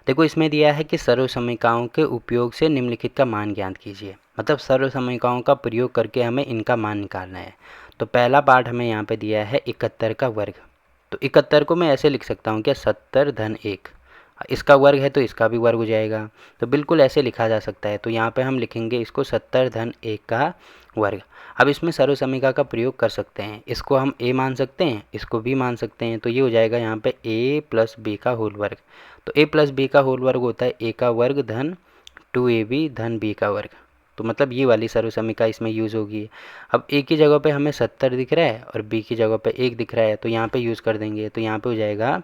देखो इसमें दिया है कि सर्वसमीकाओं के उपयोग से निम्नलिखित का मान ज्ञात कीजिए, मतलब सर्वसमीकाओं का प्रयोग करके हमें इनका मान निकालना है। तो पहला पार्ट हमें यहाँ पे दिया है 71 का वर्ग। तो 71 को मैं ऐसे लिख सकता हूँ क्या 70 धन 1, इसका वर्ग है तो इसका भी वर्ग हो जाएगा, तो बिल्कुल ऐसे लिखा जा सकता है। तो यहाँ पे हम लिखेंगे इसको 70 धन 1 का वर्ग। अब इसमें सर्वसमीका का प्रयोग कर सकते हैं, इसको हम a मान सकते हैं, इसको b मान सकते हैं। तो ये हो जाएगा यहाँ पे a प्लस बी का होल वर्ग। तो a प्लस बी का होल वर्ग होता है a का वर्ग धन 2ab धन b का वर्ग। तो मतलब ये वाली सर्वसमीका इसमें यूज़ होगी। अब a की जगह पे हमें 70 दिख रहा है और b की जगह पे 1 दिख रहा है, तो यहाँ पे यूज़ कर देंगे। तो यहाँ पे हो जाएगा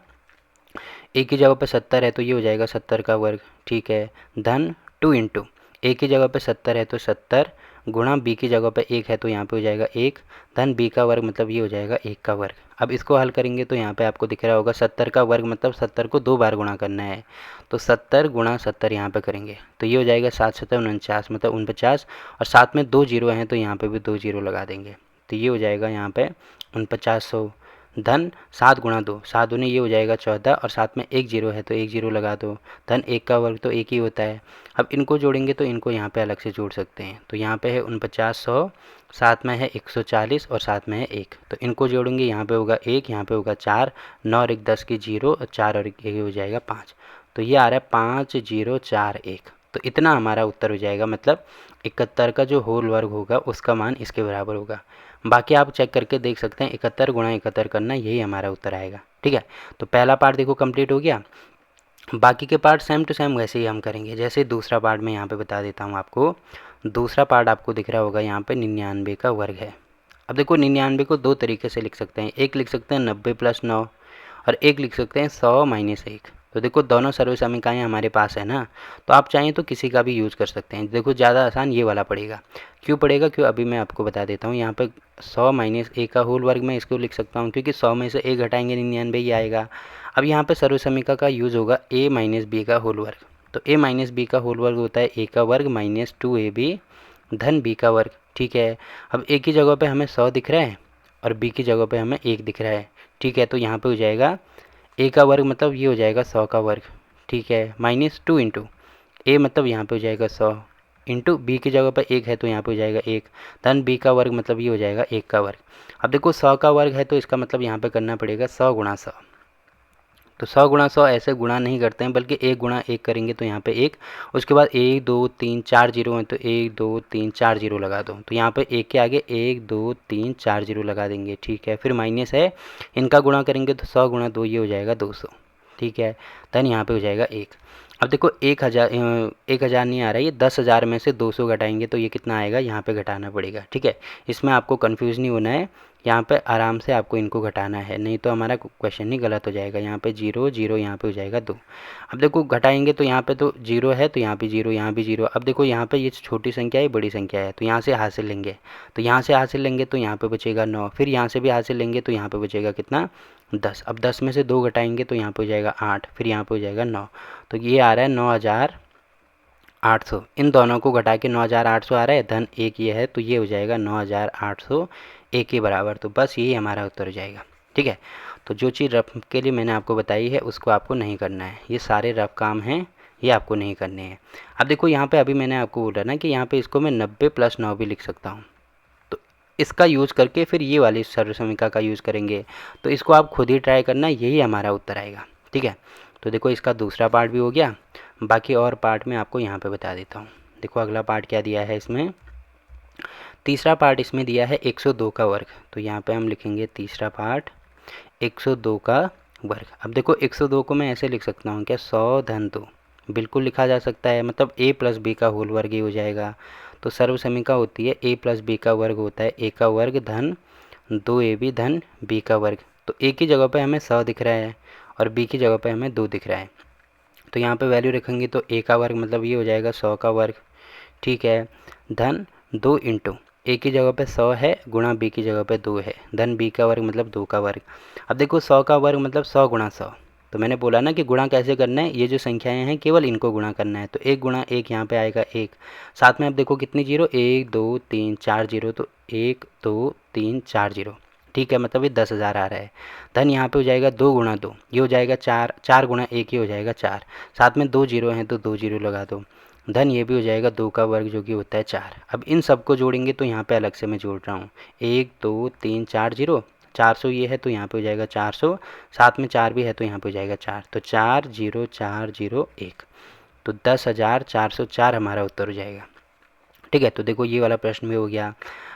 a की जगह पे 70 है तो ये हो जाएगा 70 का वर्ग, ठीक है, धन 2 इंटू a की जगह पे 70 है तो 70 गुणा b की जगह पे 1 है तो यहाँ पे हो जाएगा 1 धन b का वर्ग, मतलब ये हो जाएगा 1 का वर्ग। अब इसको हल करेंगे तो यहाँ पे आपको दिख रहा होगा 70 का वर्ग मतलब 70 को 2 बार गुणा करना है। तो 70 गुणा 70 यहाँ पे करेंगे तो ये हो जाएगा 7 7 49, मतलब 49, और साथ में 2 जीरो हैं तो यहाँ पे भी 2 जीरो लगा देंगे। तो ये हो जाएगा यहाँ पे 4900 धन 7 गुणा 2, 7 दूनी ये हो जाएगा 14, और साथ में 1 जीरो है तो 1 जीरो लगा दो, धन 1 का वर्ग तो 1 ही होता है। अब इनको जोड़ेंगे तो इनको यहाँ पे अलग से जोड़ सकते हैं। तो यहाँ पे है 4900, साथ में है 140 और साथ में है 1, तो इनको जोड़ेंगे यहाँ पे होगा 1, यहाँ पे होगा 4, 9 और 1 10 की 0, और 4 और 1 हो जाएगा 5। तो ये आ रहा है 5041। तो इतना हमारा उत्तर हो जाएगा, मतलब 71 का जो होल वर्ग होगा उसका मान इसके बराबर होगा। बाकी आप चेक करके देख सकते हैं, 71 गुणा 71 करना, यही हमारा उत्तर आएगा। ठीक है, तो पहला पार्ट देखो कंप्लीट हो गया। बाकी के पार्ट सेम टू सेम वैसे ही हम करेंगे। जैसे दूसरा पार्ट मैं यहाँ पे बता देता हूँ आपको। दूसरा पार्ट आपको दिख रहा होगा यहाँ पे 99 का वर्ग है। अब देखो 99 को दो तरीके से लिख सकते हैं, एक लिख सकते हैं 90 प्लस 9, और एक लिख सकते हैं 100 माइनस 1। तो देखो दोनों सर्वसमीकाएँ हमारे पास है ना, तो आप चाहें तो किसी का भी यूज़ कर सकते हैं। देखो ज़्यादा आसान ये वाला पड़ेगा। क्यों पड़ेगा, क्यों, अभी मैं आपको बता देता हूँ। यहाँ पे 100 माइनस 1 का होल वर्ग मैं इसको लिख सकता हूँ, क्योंकि 100 में से 1 घटाएंगे 99 ही आएगा। अब यहाँ पे सर्वसमीका का यूज़ होगा a माइनस बी का होल वर्ग। तो a माइनस बी का होल वर्ग होता है a का वर्ग माइनस 2ab धन b का वर्ग। ठीक है, अब a की जगह पे हमें 100 दिख रहा है और b की जगह पे हमें 1 दिख रहा है। ठीक है, तो यहाँ पे हो जाएगा a का वर्ग, मतलब ये हो जाएगा 100 का वर्ग। ठीक है, माइनस 2 इंटू a, मतलब यहाँ पे हो जाएगा 100, इंटू b की जगह पर 1 है तो यहाँ पे हो जाएगा 1, धन b का वर्ग, मतलब ये हो जाएगा 1 का वर्ग। अब देखो 100 का वर्ग है तो इसका मतलब यहाँ पे करना पड़ेगा 100 गुणा 100। तो 100 गुणा 100 ऐसे गुणा नहीं करते हैं, बल्कि 1 गुणा 1 करेंगे तो यहाँ पे 1, उसके बाद 1 2 3 4 जीरो हैं तो 1 2 3 4 जीरो लगा दो। तो यहाँ पे 1 के आगे 1 2 3 4 जीरो लगा देंगे। ठीक है, फिर माइनस है, इनका गुणा करेंगे तो 100 गुणा 2 ये हो जाएगा 200। ठीक है, धन यहाँ पे हो जाएगा 1। अब देखो 1000 नहीं आ रहा है, ये 10,000 में से 200 घटाएंगे तो ये कितना आएगा, यहाँ पे घटाना पड़ेगा। ठीक है, इसमें आपको कन्फ्यूज़ नहीं होना है, यहाँ पे आराम से आपको इनको घटाना है, नहीं तो हमारा क्वेश्चन ही गलत हो जाएगा। यहाँ पे 0 0, यहाँ पे हो जाएगा 2। अब देखो घटाएंगे तो यहाँ पे तो 0 है तो यहाँ पे 0, यहाँ भी 0। अब देखो यहाँ पे ये छोटी संख्या है, बड़ी संख्या है, तो यहाँ से हासिल लेंगे, तो यहाँ से हासिल लेंगे तो यहाँ पे बचेगा 9, फिर यहाँ से भी हासिल लेंगे तो यहाँ पे बचेगा कितना, 10। अब 10 में से 2 घटाएंगे तो यहाँ पे हो जाएगा 8, फिर यहाँ पे हो जाएगा 9। तो ये आ रहा है 9800। इन दोनों को घटा के 9800 आ रहा है, धन 1 ये है तो ये हो जाएगा 9800 1 के बराबर। तो बस यही हमारा उत्तर हो जाएगा। ठीक है, तो जो चीज़ रफ के लिए मैंने आपको बताई है उसको आपको नहीं करना है, ये सारे रफ काम हैं, ये आपको नहीं करने हैं। अब देखो यहाँ पे अभी मैंने आपको बोला ना कि यहाँ पे इसको मैं 90 प्लस 9 भी लिख सकता हूँ, तो इसका यूज़ करके फिर ये वाली सर्वसमीका का यूज़ करेंगे। तो इसको आप खुद ही ट्राई करना, यही हमारा उत्तर आएगा। ठीक है, तो देखो इसका दूसरा पार्ट भी हो गया, बाकी और पार्ट मैं आपको यहाँ पे बता देता हूँ। देखो अगला पार्ट क्या दिया है इसमें, तीसरा पार्ट इसमें दिया है 102 का वर्ग। तो यहाँ पे हम लिखेंगे तीसरा पार्ट 102 का वर्ग। अब देखो 102 को मैं ऐसे लिख सकता हूँ क्या, 100 धन 2, बिल्कुल लिखा जा सकता है, मतलब a प्लस बी का होल वर्ग ही हो जाएगा। तो सर्वसमीका होती है a प्लस बी का वर्ग होता है a का वर्ग धन 2ab धन b का वर्ग। तो a की जगह पे हमें 100 दिख रहा है और b की जगह पे हमें 2 दिख रहा है, तो यहाँ पे वैल्यू रखेंगे तो a का वर्ग, मतलब ये हो जाएगा 100 का वर्ग। ठीक है, धन 2 इंटू a की जगह पे 100 है गुणा b की जगह पे 2 है, धन b का वर्ग मतलब 2 का वर्ग। अब देखो 100 का वर्ग मतलब 100 गुणा 100, तो मैंने बोला ना कि गुणा कैसे करना है, ये जो संख्याएं हैं केवल इनको गुणा करना है। तो 1 गुणा 1 यहाँ पे आएगा 1, साथ में अब देखो कितनी जीरो, 1 2 3 4 जीरो, तो 1 2 3 4 जीरो। ठीक है, मतलब ये 10,000 आ रहा है। धन यहाँ पे हो जाएगा 2 गुणा 2, ये हो जाएगा 4, 4 गुणा 1 ये हो जाएगा 4, साथ में 2 जीरो हैं तो 2 जीरो लगा दो। धन ये भी हो जाएगा 2 का वर्ग जो कि होता है 4। अब इन सबको जोड़ेंगे तो यहाँ पे अलग से मैं जोड़ रहा हूँ, 1 2 3 4 जीरो, 400 ये है तो यहाँ पे हो जाएगा 400, साथ में 4 भी है तो यहाँ पे हो जाएगा 4, तो 4 0 4 0 1, तो 10,404 हमारा उत्तर हो जाएगा। ठीक है, तो देखो ये वाला प्रश्न भी हो गया।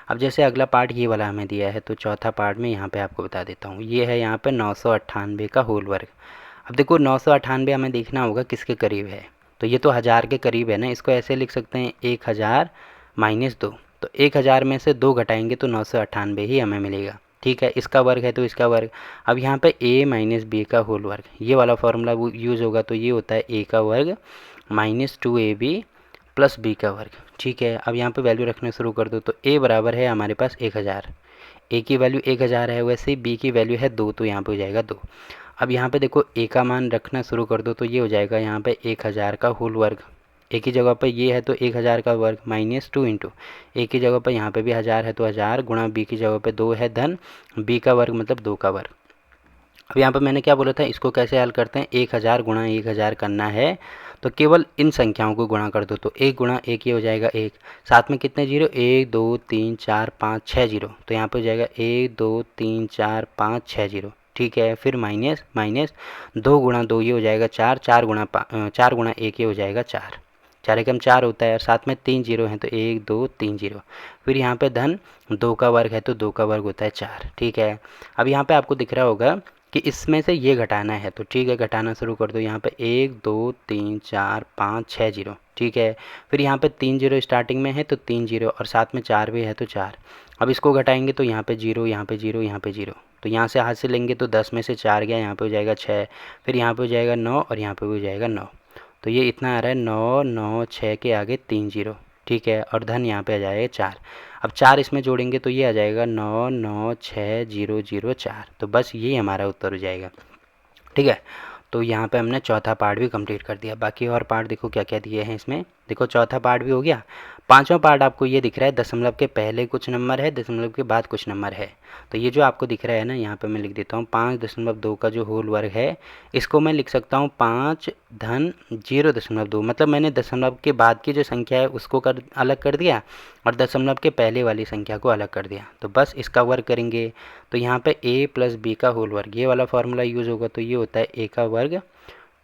अब जैसे अगला पार्ट ये वाला हमें दिया है, तो चौथा पार्ट में यहाँ पे आपको बता देता हूँ। ये है यहाँ पे 998 का होल वर्ग। अब देखो 998 हमें देखना होगा किसके करीब है, तो ये तो 1000 के करीब है ना, इसको ऐसे लिख सकते हैं 1000 माइनस 2, तो 1000 में से 2 घटाएंगे तो 998 ही हमें मिलेगा। ठीक है, इसका वर्ग है तो इसका वर्ग। अब यहाँ पे a माइनस बी का होल वर्ग, ये वाला फॉर्मूला यूज़ होगा, तो ये होता है a का वर्ग माइनस 2ab प्लस बी का वर्ग। ठीक है, अब यहाँ पे वैल्यू रखना शुरू कर दो, तो a बराबर है हमारे पास 1000, a की वैल्यू 1000 है, वैसे ही b की वैल्यू है 2, तो यहाँ पे हो जाएगा 2। अब यहाँ पे देखो a का मान रखना शुरू कर दो, तो ये हो जाएगा यहाँ पे 1000 का होल वर्ग, a की जगह पे ये है तो 1000 का वर्ग माइनस 2 इंटू a की जगह पे यहाँ पे भी 1000 है तो 1000 गुणा b की जगह पे 2 है, धन b का वर्ग मतलब 2 का वर्ग। अब यहाँ पे मैंने क्या बोला था, इसको कैसे हल करते हैं, 1000 गुणा 1000 करना है तो केवल इन संख्याओं को गुणा कर दो, तो 1 गुणा 1 ये हो जाएगा 1, साथ में कितने जीरो, 1 2 3 4 5 6 जीरो, तो यहाँ पे हो जाएगा 1 2 3 4 5 6 जीरो। ठीक है, फिर माइनस माइनस 2 गुणा 2 ये हो जाएगा 4, 4 गुणा 1 ये हो जाएगा 4, 4 एकम 4 होता है, और साथ में 3 जीरो हैं तो 1 2 3 जीरो, फिर यहाँ पे धन 2 का वर्ग है तो 2 का वर्ग होता है 4। ठीक है, अब यहाँ पे आपको दिख रहा होगा कि इसमें से ये घटाना है, तो ठीक है घटाना शुरू कर दो। यहाँ पे 1 2 3 4 5 6 जीरो। ठीक है, फिर यहाँ पे 3 जीरो स्टार्टिंग में है तो 3 जीरो, और साथ में 4 भी है तो 4। अब इसको घटाएंगे तो यहाँ पे जीरो, यहाँ पे जीरो, यहाँ पे जीरो, तो यहाँ से हाथ से लेंगे तो 10 में से 4 गया, यहाँ पे हो जाएगा 6, फिर यहाँ पे हो जाएगा 9 और यहाँ पे भी हो जाएगा 9, तो ये इतना आ रहा है 9 9 6 के आगे 3 जीरो। ठीक है, और धन यहाँ पे आ जाएगा 4। अब 4 इसमें जोड़ेंगे तो ये आ जाएगा 9 9 6 0 0 4, तो बस ये हमारा उत्तर हो जाएगा। ठीक है, तो यहाँ पे हमने चौथा पार्ट भी कंप्लीट कर दिया। बाकी और पार्ट देखो क्या क्या दिए हैं इसमें, देखो चौथा पार्ट भी हो गया। पांचवा पार्ट आपको ये दिख रहा है, दशमलव के पहले कुछ नंबर है, दशमलव के बाद कुछ नंबर है, तो ये जो आपको दिख रहा है ना, यहाँ पे मैं लिख देता हूँ 5.2 का जो होल वर्ग है, इसको मैं लिख सकता हूँ 5 धन 0.2, मतलब मैंने दशमलव के बाद की जो संख्या है उसको अलग कर दिया, और दशमलव के पहले वाली संख्या को अलग कर दिया, तो बस इसका वर्ग करेंगे। तो यहाँ पे a प्लस बी का होल वर्ग, ये वाला फॉर्मूला यूज़ होगा, तो ये होता है a का वर्ग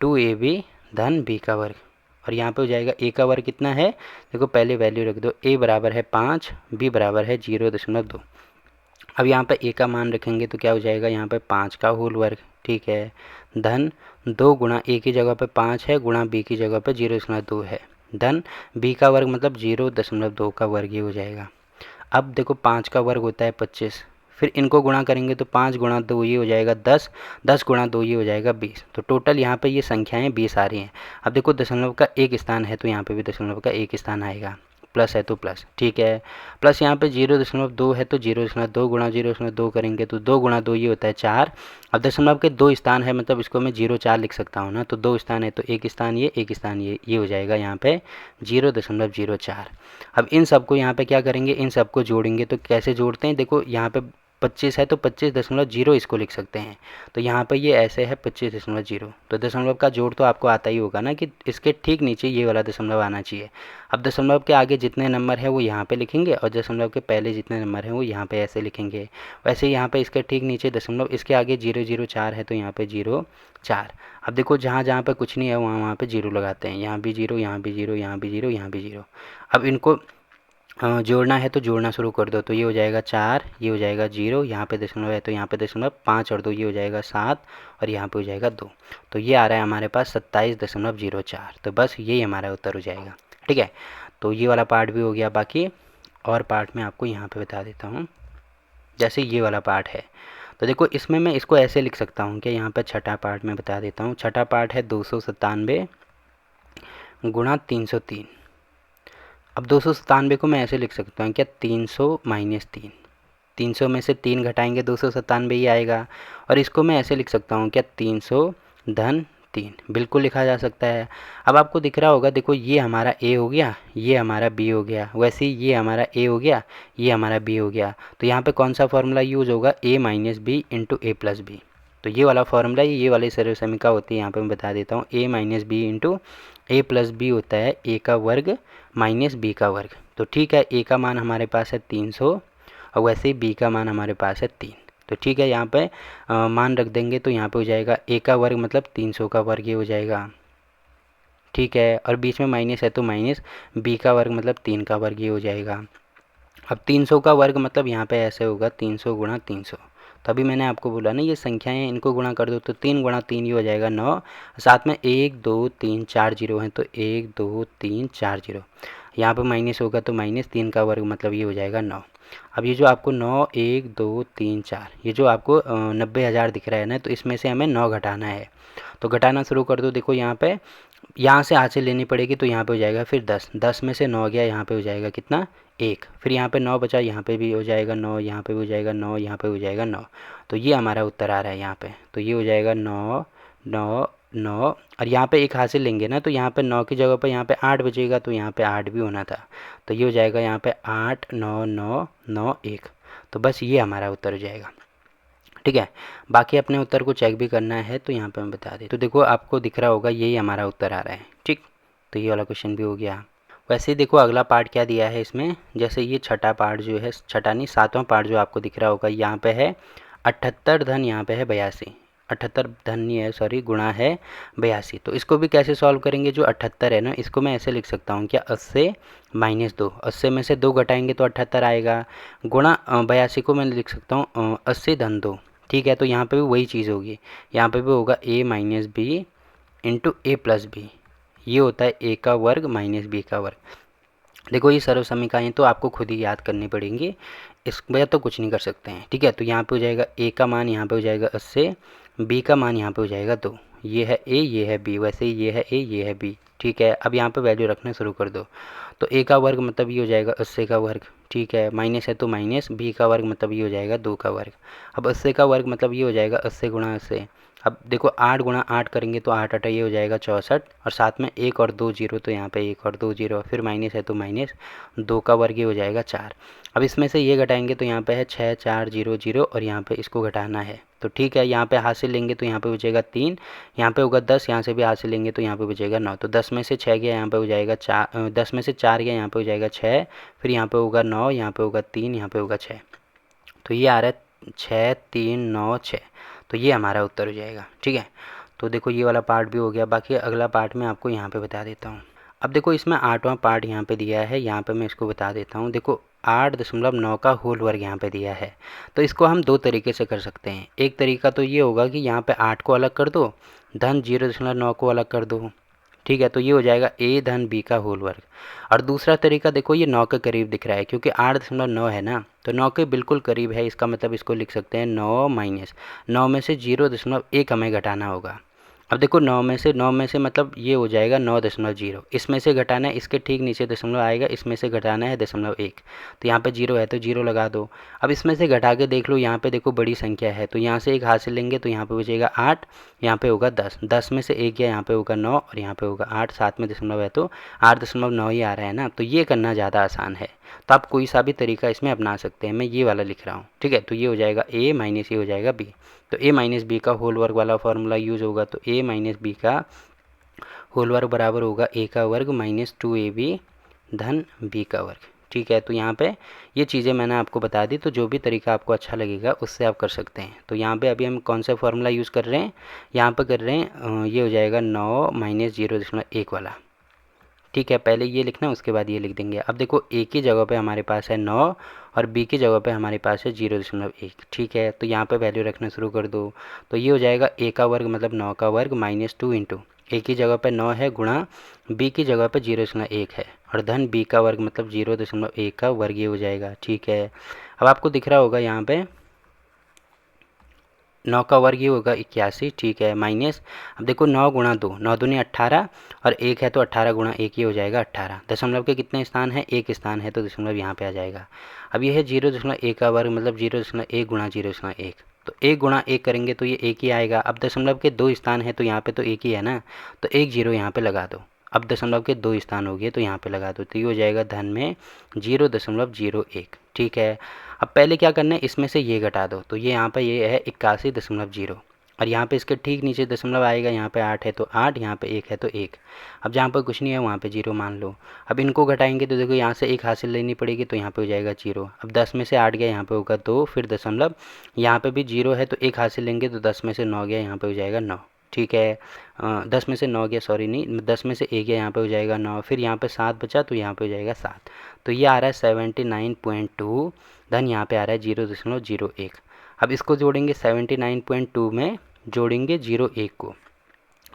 2ab धन b का वर्ग, और यहाँ पे हो जाएगा a का वर्ग कितना है, देखो पहले वैल्यू रख दो, a बराबर है 5, b बराबर है 0.2। अब यहाँ पे a का मान रखेंगे तो क्या हो जाएगा, यहाँ पे 5 का होल वर्ग। ठीक है, धन 2 गुणा a की जगह पे 5 है, गुणा b की जगह पे 0.2 है, धन b का वर्ग मतलब 0.2 का वर्ग ये हो जाएगा। अब देखो 5 का वर्ग होता है 25, फिर इनको गुणा करेंगे तो 5 गुणा 2 ये हो जाएगा 10, 10 गुणा 2 ये हो जाएगा 20, तो टोटल यहाँ पे ये संख्याएं 20 आ रही हैं। अब देखो दशमलव का एक स्थान है तो यहाँ पे भी दशमलव का एक स्थान आएगा, प्लस है तो प्लस। ठीक है, प्लस यहाँ पे 0.2 है तो 0.2 गुणा 0.2 करेंगे तो 2 गुणा 2 ये होता है 4। अब दशमलव के 2 स्थान है, मतलब इसको मैं 0.4 लिख सकता हूँ ना, तो 2 स्थान है तो एक स्थान ये, एक स्थान ये हो जाएगा यहाँ पे 0.04। अब इन सबको यहाँ पे क्या करेंगे, इन सबको जोड़ेंगे, तो कैसे जोड़ते हैं, देखो यहाँ पे 25 है तो 25.0 इसको लिख सकते हैं, तो यहाँ पे ये ऐसे है 25.0, तो दशमलव का जोड़ तो आपको आता ही होगा ना कि इसके ठीक नीचे ये वाला दशमलव आना चाहिए। अब दशमलव के आगे जितने नंबर है वो यहाँ पे लिखेंगे, और दशमलव के पहले जितने नंबर हैं वो यहाँ पे ऐसे लिखेंगे। वैसे यहाँ पे इसके ठीक नीचे दशमलव, इसके आगे 004 है तो यहाँ पे 04। अब देखो जहाँ जहाँ पे कुछ नहीं है वहाँ वहाँ पे जीरो लगाते हैं, यहाँ भी जीरो, यहाँ भी जीरो, यहाँ भी जीरो, यहाँ भी जीरो। अब इनको जोड़ना है तो जोड़ना शुरू कर दो, तो ये हो जाएगा 4, ये हो जाएगा 0, यहाँ पे दशमलव है तो यहाँ पे दशमलव 5 और 2 ये हो जाएगा 7, और यहाँ पे हो जाएगा 2, तो ये आ रहा है हमारे पास 27.04, तो बस यही हमारा उत्तर हो जाएगा। ठीक है, तो ये वाला पार्ट भी हो गया। बाकी और पार्ट में आपको यहाँ पे बता देता हूँ, जैसे ये वाला पार्ट है, तो देखो इसमें मैं इसको ऐसे लिख सकता हूँ कि यहाँ पर छठा पार्ट में बता देता हूँ। छठा पार्ट है 297 गुणा 303। अब 297 को मैं ऐसे लिख सकता हूँ क्या, 300 माइनस 3, 300 में से 3 घटाएंगे 297 ही आएगा। और इसको मैं ऐसे लिख सकता हूँ क्या, 300 धन 3 बिल्कुल लिखा जा सकता है। अब आपको दिख रहा होगा, देखो ये हमारा ए हो गया, ये हमारा बी हो गया, वैसे ही ये हमारा ए हो गया, ये हमारा बी हो गया। तो यहाँ पे कौन सा फॉर्मूला यूज़ होगा, ए माइनस बी इंटू ए प्लस बी। तो ये वाला फॉर्मूला, ये वाली सर्वसमीका होती है, यहाँ पे मैं बता देता हूँ, ए माइनस बी इंटू ए प्लस बी होता है ए का वर्ग माइनस बी का वर्ग। तो ठीक है, ए का मान हमारे पास है 300 और वैसे ही बी का मान हमारे पास है 3। तो ठीक है, यहाँ पे मान रख देंगे तो यहाँ पे हो जाएगा ए का वर्ग मतलब 300 का वर्ग ये हो जाएगा। ठीक है, और बीच में माइनस है तो माइनस बी का वर्ग मतलब 3 का वर्ग ये हो जाएगा। अब 300 का वर्ग मतलब यहाँ पे ऐसे होगा 300 गुणा 300। तभी मैंने आपको बोला ना, ये संख्याएं हैं, इनको गुणा कर दो तो 3 गुणा 3 ये हो जाएगा 9। साथ में 1 2 3 4 जीरो हैं तो 1 2 3 4 जीरो। यहाँ पे माइनस होगा तो माइनस 3 का वर्ग मतलब ये हो जाएगा 9। अब ये जो आपको 9 1 2 3 4 ये जो आपको 90,000 दिख रहा है ना, तो इसमें से हमें 9 घटाना है। तो घटाना शुरू कर दो। देखो यहाँ पे, यहाँ से हाथ से लेनी पड़ेगी तो यहाँ पे हो जाएगा फिर 10, 10 में से 9 गया, यहाँ पे हो जाएगा कितना 1, फिर यहाँ पे 9 बचा, यहाँ पे भी हो जाएगा 9, यहाँ पे भी हो जाएगा 9, यहाँ पे हो जाएगा 9। तो ये हमारा उत्तर आ रहा है यहाँ पे। तो ये हो जाएगा 9 9 9 और यहाँ पे एक हासिल लेंगे ना, तो यहाँ पे 9 की जगह पर यहाँ पे 8 बचेगा, तो यहाँ पे 8 भी होना था। तो ये हो जाएगा यहाँ पे 8 9 9 9 1। तो बस ये हमारा उत्तर हो जाएगा। ठीक है, बाकी अपने उत्तर को चेक भी करना है तो यहाँ पे मैं बता दें। तो देखो आपको दिख रहा होगा यही हमारा उत्तर आ रहा है। ठीक, तो ये वाला क्वेश्चन भी हो गया। वैसे ही देखो अगला पार्ट क्या दिया है इसमें, जैसे ये छठा पार्ट जो है, छठा नहीं 7वां पार्ट जो आपको दिख रहा होगा, यहाँ पे है 78 धन यहाँ पे है 82, 78 धन नहीं है सॉरी, गुणा है 82। तो इसको भी कैसे सॉल्व करेंगे, जो 78 है ना, इसको मैं ऐसे लिख सकता हूँ क्या, 80 माइनस 2, 80 में से 2 घटाएंगे तो 78 आएगा, गुणा 82 को मैं लिख सकता हूँ 80 धन 2। ठीक है, तो यहाँ पे भी वही चीज़ होगी, यहाँ पे भी होगा ए माइनस बी इंटू ए प्लस बी, ये होता है ए का वर्ग माइनस बी का वर्ग। देखो ये सर्व समीकरण तो आपको खुद ही याद करनी पड़ेंगी, इसमें तो कुछ नहीं कर सकते हैं। ठीक है, तो यहाँ पे हो जाएगा ए का मान यहाँ पे हो जाएगा 80, बी का मान यहाँ पे हो जाएगा 2, ये है ए ये है बी, वैसे ही ये है ए ये है बी। ठीक है, अब यहाँ पे वैल्यू रखना शुरू कर दो। तो ए का वर्ग मतलब ये हो जाएगा 80 का वर्ग। ठीक है, माइनस है तो माइनस, बी का वर्ग मतलब ये हो जाएगा 2 का वर्ग। अब 80 का वर्ग मतलब ये हो जाएगा 80 गुणा 80। अब देखो 8 गुणा 8 करेंगे तो 8 8 ये हो जाएगा 64 और साथ में 1 और 2 जीरो, तो यहाँ पे 1 और 2 जीरो, फिर माइनस है तो माइनस 2 का वर्ग ये हो जाएगा 4। अब इसमें से ये घटाएंगे तो यहाँ पे है 6 4 0 0 और यहाँ पे इसको घटाना है। तो ठीक है, यहाँ पे हाथ से लेंगे तो यहाँ पे बचेगा 3, यहाँ पे होगा 10, यहाँ से भी हाथ से लेंगे तो यहाँ पे बचेगा 9। तो 10 में से 6 गया, यहाँ पे हो जाएगा 4, 10 में से 4 गया, यहाँ पे हो जाएगा 6, फिर यहाँ पे होगा 9, यहाँ पे होगा 3, यहाँ पे होगा 6। तो ये आ रहा है 6 3 9 6। तो ये हमारा उत्तर हो जाएगा। ठीक है, तो देखो ये वाला पार्ट भी हो गया। बाकी अगला पार्ट मैं आपको यहाँ पे बता देता हूँ। अब देखो इसमें 8वां पार्ट यहाँ पे दिया है, यहाँ पे मैं इसको बता देता हूँ। देखो 8.9 का होल वर्ग यहाँ पे दिया है, तो इसको हम 2 तरीके से कर सकते हैं। एक तरीका तो ये होगा कि यहाँ पे 8 को अलग कर दो, धन 0.9 को अलग कर दो। ठीक है, तो ये हो जाएगा ए धन बी का होल वर्ग। और दूसरा तरीका देखो, ये 9 के करीब दिख रहा है क्योंकि 8.9 है ना, तो 9 के बिल्कुल करीब है, इसका मतलब इसको लिख सकते हैं 9 माइनस 9 में से 0.1 हमें घटाना होगा। अब देखो 9 में से मतलब ये हो जाएगा 9.0, इसमें से घटाना है, इसके ठीक नीचे दशमलव आएगा, इसमें से घटाना है 0.1, तो यहाँ पे 0 है तो 0 लगा दो। अब इसमें से घटा के देख लो, यहाँ पे देखो बड़ी संख्या है तो यहाँ से एक हासिल लेंगे तो यहाँ पे बचेगा 8, यहाँ पे होगा 10, 10 में से 1 गया, यहाँ पे होगा 9 और यहाँ पे होगा 8, साथ में दशमलव है तो 8.9 ही आ रहा है ना। तो ये करना ज़्यादा आसान है, तो आप कोई सा भी तरीका इसमें अपना सकते हैं। मैं ये वाला लिख रहा हूँ। ठीक है, तो ये हो जाएगा ए माइनस ये हो जाएगा बी, तो ए माइनस बी का होल वर्ग वाला फॉर्मूला यूज़ होगा, तो ए माइनस बी का होल वर्ग बराबर होगा ए का वर्ग माइनस 2ab धन बी का वर्ग। ठीक है, तो यहाँ पे ये चीज़ें मैंने आपको बता दी, तो जो भी तरीका आपको अच्छा लगेगा उससे आप कर सकते हैं। तो यहाँ पे अभी हम कौन सा फॉर्मूला यूज़ कर रहे हैं, यहाँ पे कर रहे हैं ये हो जाएगा 9 माइनस 0.1 वाला। ठीक है, पहले ये लिखना उसके बाद ये लिख देंगे। अब देखो ए की जगह पे हमारे पास है 9 और बी की जगह पे हमारे पास है 0.1। ठीक है, तो यहाँ पे वैल्यू रखना शुरू कर दो। तो ये हो जाएगा ए का वर्ग मतलब 9 का वर्ग माइनस 2 इंटू ए की जगह पे 9 है गुणा बी की जगह पे 0.1 है और धन बी का वर्ग मतलब 0.1 का वर्ग ये हो जाएगा। ठीक है, अब आपको दिख रहा होगा यहाँ पे 9 का वर्ग ये होगा 81। ठीक है, माइनस अब देखो 9 गुणा 2, 9 दूनी 18 और 1 है तो 18 गुणा 1 ये हो जाएगा 18। दशमलव के कितने स्थान है, एक स्थान है, तो दशमलव यहाँ पे आ जाएगा। अब ये है 0.1 का वर्ग मतलब 0.1 गुणा 0.1, तो 1 गुणा 1 करेंगे तो ये 1 ही आएगा। अब दशमलव के 2 स्थान है तो यहाँ पे तो 1 ही है ना, तो 1 0 यहाँ पे लगा दो। अब दशमलव के 2 स्थान हो गए तो यहाँ पे लगा दो, तो ये हो जाएगा धन में 0.01। ठीक है, अब पहले क्या करना है, इसमें से ये घटा दो, तो ये यहाँ पे ये है 81.0 और यहाँ पे इसके ठीक नीचे दशमलव आएगा, यहाँ पे 8 है तो 8, यहाँ पे 1 है तो 1। अब जहाँ पर कुछ नहीं है वहाँ पे 0 मान लो। अब इनको घटाएंगे तो देखो यहाँ से 1 हासिल लेनी पड़ेगी, तो यहाँ पे हो जाएगा 0। अब 10 में से 8 गया, यहाँ पे होगा 2, फिर दशमलव, यहाँ पे भी 0 है तो 1 हासिल लेंगे तो 10 में से 9 गया, यहाँ पे हो जाएगा 9। ठीक है, 10 में से 9 गया, सॉरी नहीं, 10 में से 1 गया, यहाँ पे हो जाएगा 9, फिर यहाँ पे 7 बचा तो यहाँ पे हो जाएगा 7। तो ये आ रहा है 79.2, धन यहाँ पे आ रहा है 0.01। अब इसको जोड़ेंगे 79.2 में जोड़ेंगे 01 को,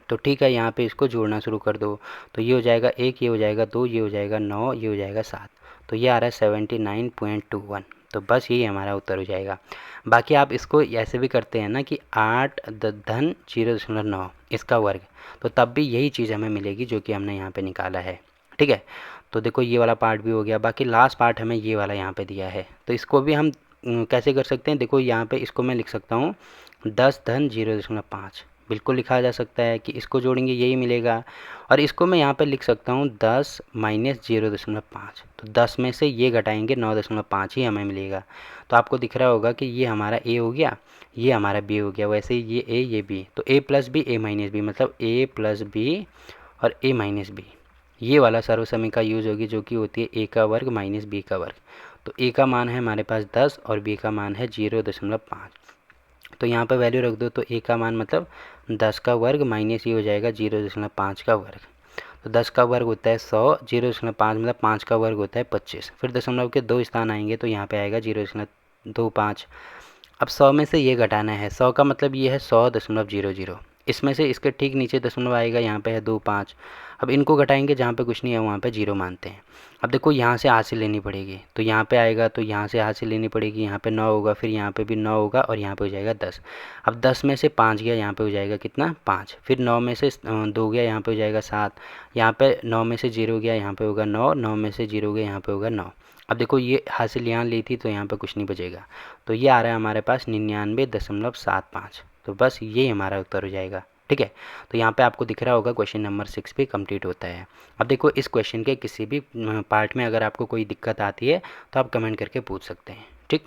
तो ठीक है, यहाँ पे इसको जोड़ना शुरू कर दो, तो ये हो जाएगा 1, ये हो जाएगा 2, ये हो जाएगा 9, ये हो जाएगा 7, तो ये आ रहा है 79.21। तो बस यही हमारा उत्तर हो जाएगा। बाकी आप इसको ऐसे भी करते हैं ना कि 8 धन 0.9 इसका वर्ग, तो तब भी यही चीज़ हमें मिलेगी जो कि हमने यहाँ पे निकाला है। ठीक है, तो देखो ये वाला पार्ट भी हो गया। बाकी लास्ट पार्ट हमें ये वाला यहाँ पे दिया है, तो इसको भी हम कैसे कर सकते हैं, देखो यहाँ पे इसको मैं लिख सकता हूँ 10 धन 0.5, बिल्कुल लिखा जा सकता है कि इसको जोड़ेंगे यही मिलेगा। और इसको मैं यहाँ पे लिख सकता हूँ 10 माइनस 0.5, तो 10 में से ये घटाएंगे 9.5 ही हमें मिलेगा। तो आपको दिख रहा होगा कि ये हमारा ए हो गया, ये हमारा बी हो गया, वैसे ही ये ए ये बी, तो ए प्लस बी ए माइनस बी, मतलब ए प्लस बी और ए माइनस बी, ये वाला सर्वसमी का यूज़ होगी जो कि होती है ए का वर्ग माइनस बी का वर्ग। तो ए का मान है हमारे पास 10 और बी का मान है 0.5, तो यहाँ पर वैल्यू रख दो, तो ए का मान मतलब 10 का वर्ग माइनस ये हो जाएगा 0.5 का वर्ग। तो 10 का वर्ग होता है 100, 0.5 मतलब 5 का वर्ग होता है 25, फिर दशमलव के 2 स्थान आएंगे तो यहाँ पे आएगा 0.25। अब 100 में से ये घटाना है, 100 का मतलब ये है 100.00, इसमें से इसके ठीक नीचे दशमलव आएगा, यहाँ पे है 2 5। अब इनको घटाएंगे, जहाँ पे कुछ नहीं है वहाँ पे 0 मानते हैं। अब देखो यहाँ से हासिल लेनी पड़ेगी, तो यहाँ पे आएगा तो यहाँ से हासिल लेनी पड़ेगी, यहाँ पे 9 होगा, फिर यहाँ पे भी 9 होगा और यहाँ पे हो जाएगा 10। अब 10 में से 5 गया, यहाँ पे हो जाएगा कितना 5, फिर 9 में से 2 गया, यहाँ पे हो जाएगा 7, यहाँ पे 9 में से 0 गया, यहाँ पे होगा 9, 9 में से 0 गया, यहाँ पे होगा 9। अब देखो ये हासिल यहाँ ली थी तो यहाँ पे कुछ नहीं बचेगा, तो ये आ रहा है हमारे पास 99.75। तो बस ये हमारा उत्तर हो जाएगा। ठीक है, तो यहाँ पे आपको दिख रहा होगा क्वेश्चन नंबर 6 भी कंप्लीट होता है। अब देखो इस क्वेश्चन के किसी भी पार्ट में अगर आपको कोई दिक्कत आती है तो आप कमेंट करके पूछ सकते हैं। ठीक।